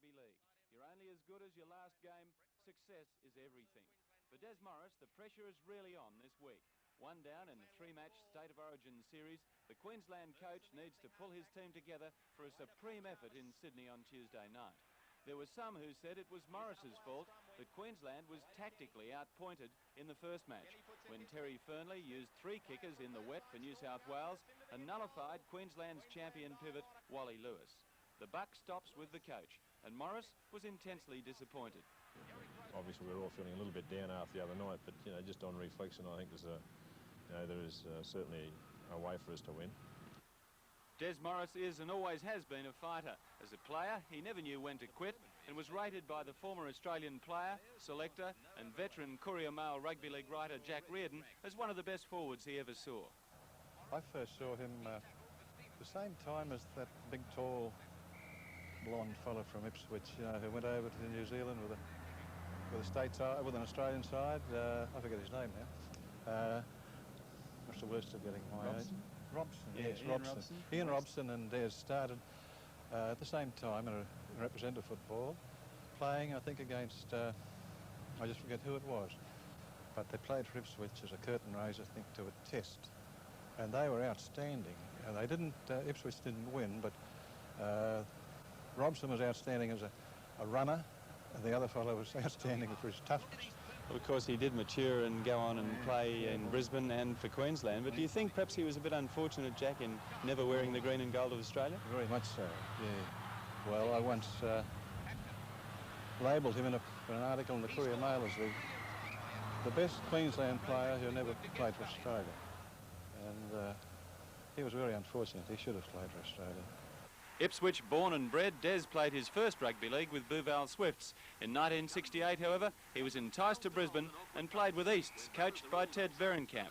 rugby league. You're only as good as your last game. Success is everything. For Des Morris, the pressure is really on this week. One down in the three-match State of Origin series, the Queensland coach needs to pull his team together for a supreme effort in Sydney on Tuesday night. There were some who said it was Morris's fault that Queensland was tactically outpointed in the first match, when Terry Fernley used 3 kickers in the wet for New South Wales and nullified Queensland's champion pivot, Wally Lewis. The buck stops with the coach, and Morris was intensely disappointed. Obviously, we were all feeling a little bit down after the other night, but just on reflection, I think there is certainly a way for us to win. Des Morris is and always has been a fighter. As a player, he never knew when to quit and was rated by the former Australian player, selector and veteran Courier Mail rugby league writer Jack Reardon as one of the best forwards he ever saw. I first saw him the same time as that big, tall, blonde fellow from Ipswich, who went over to New Zealand with a state side, with an Australian side. I forget his name now. What's the worst of getting my age? Robson, yes, Robson. Ian Robson and Des started at the same time in representative football, playing, I think, against, I just forget who it was, but they played for Ipswich as a curtain raiser, I think, to a test, and they were outstanding. They didn't, Ipswich didn't win, but Robson was outstanding as a runner, and the other fellow was outstanding for his toughness. Well, of course, he did mature and go on and play in Brisbane and for Queensland, but do you think perhaps he was a bit unfortunate, Jack, in never wearing the green and gold of Australia? Very much so, yeah. Well, I once labelled him in an article in the Courier Mail as the best Queensland player who never played for Australia. And he was very unfortunate. He should have played for Australia. Ipswich born and bred, Des played his first rugby league with Bouval Swifts. In 1968, however, he was enticed to Brisbane and played with Easts, coached by Ted Verenkamp.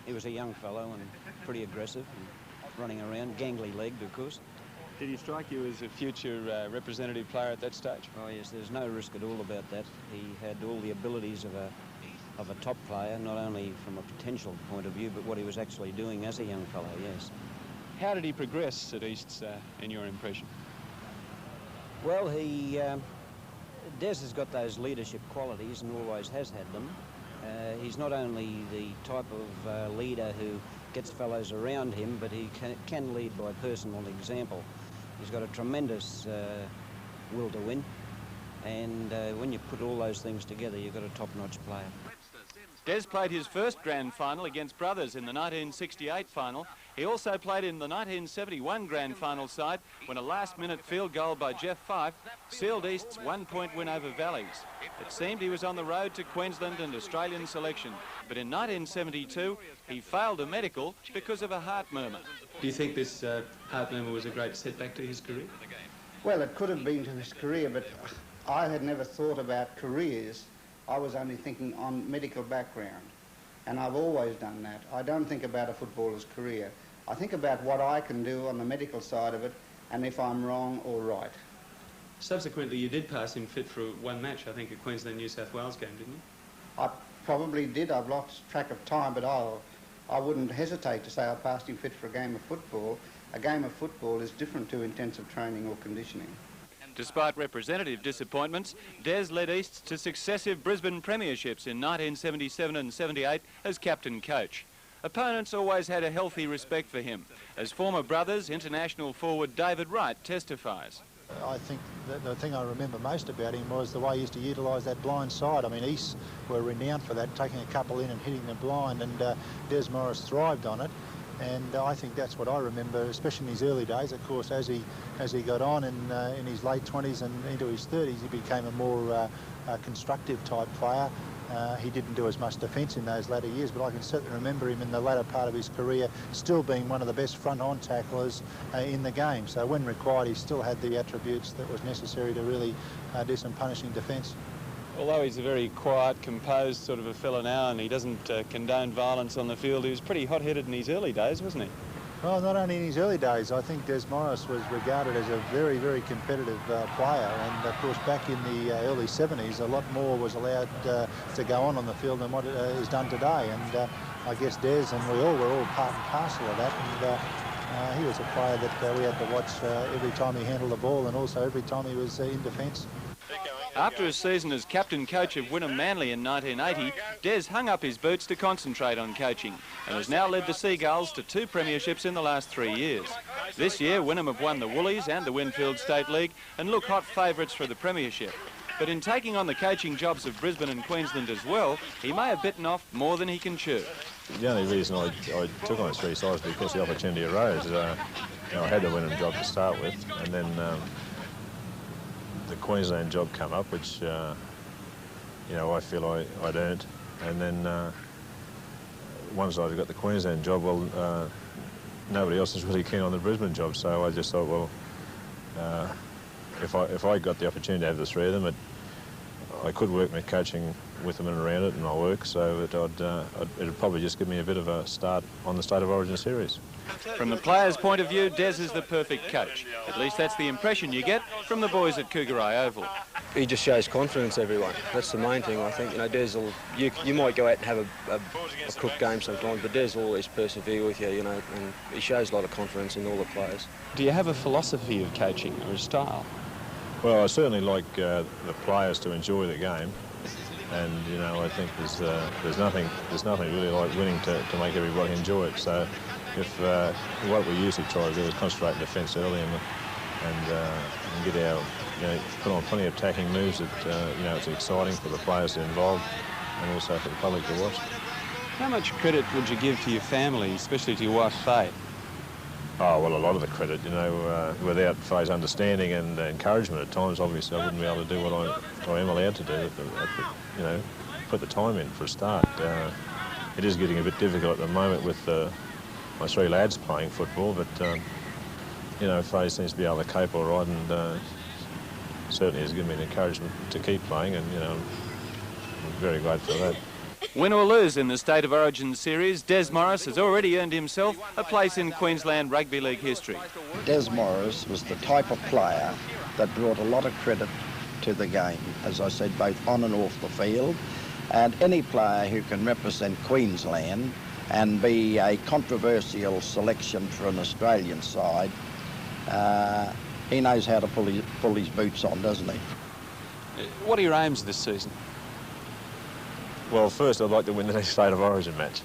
He was a young fellow and pretty aggressive and running around, gangly-legged, of course. Did he strike you as a future representative player at that stage? Oh yes, there's no risk at all about that. He had all the abilities of a top player, not only from a potential point of view, but what he was actually doing as a young fellow, yes. How did he progress at Easts, in your impression? Well, Des has got those leadership qualities and always has had them. He's not only the type of leader who gets fellows around him, but he can lead by personal example. He's got a tremendous will to win, and when you put all those things together, you've got a top-notch player. Des played his first grand final against Brothers in the 1968 final. He also played in the 1971 grand final side when a last-minute field goal by Jeff Fife sealed East's one-point win over Valleys. It seemed he was on the road to Queensland and Australian selection, but in 1972 he failed a medical because of a heart murmur. Do you think this heart murmur was a great setback to his career? Well, it could have been to his career, but I had never thought about careers. I was only thinking on medical background, and I've always done that. I don't think about a footballer's career. I think about what I can do on the medical side of it, and if I'm wrong or right. Subsequently, you did pass him fit for one match, I think, at Queensland-New South Wales game, didn't you? I probably did. I've lost track of time, but I wouldn't hesitate to say I passed him fit for a game of football. A game of football is different to intensive training or conditioning. Despite representative disappointments, Des led Easts to successive Brisbane premierships in 1977 and 78 as captain-coach. Opponents always had a healthy respect for him, as former Brothers international forward David Wright testifies. I think that the thing I remember most about him was the way he used to utilise that blind side. I mean, East were renowned for that, taking a couple in and hitting the blind, and Des Morris thrived on it. And I think that's what I remember, especially in his early days. Of course, as he got on in his late 20s and into his 30s, he became a more constructive type player. He didn't do as much defence in those latter years, but I can certainly remember him in the latter part of his career still being one of the best front-on tacklers in the game. So when required, he still had the attributes that was necessary to really do some punishing defence. Although he's a very quiet, composed sort of a fella now, and he doesn't condone violence on the field, he was pretty hot-headed in his early days, wasn't he? Well, not only in his early days. I think Des Morris was regarded as a very, very competitive player, and of course back in the early 70s a lot more was allowed to go on the field than what is done today, and I guess Des and we all were all part and parcel of that, and He was a player that we had to watch every time he handled the ball and also every time he was in defence. After a season as captain-coach of Wynnum-Manly in 1980, Des hung up his boots to concentrate on coaching and has now led the Seagulls to 2 premierships in the last 3 years. This year, Wynnum have won the Woolies and the Winfield State League and look hot favourites for the premiership. But in taking on the coaching jobs of Brisbane and Queensland as well, he may have bitten off more than he can chew. The only reason I took on 3 sides was because the opportunity arose. I had the Wynnum job to start with, and then the Queensland job come up, which I feel I'd earned. And then once I got the Queensland job, well, nobody else was really keen on the Brisbane job, so I just thought, well, if I got the opportunity to have the 3 of them, I could work my coaching with them and around it, and I'll work, so it'd probably just give me a bit of a start on the State of Origin series. From the players' point of view, Des is the perfect coach. At least that's the impression you get from the boys at Cougaray Oval. He just shows confidence, everyone. That's the main thing, I think. Des will... You might go out and have a crook game sometimes, but Des will always persevere with you, and he shows a lot of confidence in all the players. Do you have a philosophy of coaching or a style? Well, I certainly like the players to enjoy the game, and I think there's nothing really like winning to make everybody enjoy it. So, if what we usually try to do is concentrate in defence early and get our put on plenty of attacking moves that it's exciting for the players to involve and also for the public to watch. How much credit would you give to your family, especially to your wife Faye? Oh, well, a lot of the credit, without Faye's understanding and encouragement at times, obviously I wouldn't be able to do what I am allowed to do, put the time in for a start. It is getting a bit difficult at the moment with my 3 lads playing football, but, Faye seems to be able to cope all right, and certainly has given me the encouragement to keep playing, and, I'm very grateful for that. Win or lose in the State of Origin series, Des Meares has already earned himself a place in Queensland Rugby League history. Des Meares was the type of player that brought a lot of credit to the game, as I said, both on and off the field. And any player who can represent Queensland and be a controversial selection for an Australian side, he knows how to pull his boots on, doesn't he? What are your aims this season? Well, first I'd like to win the next State of Origin match.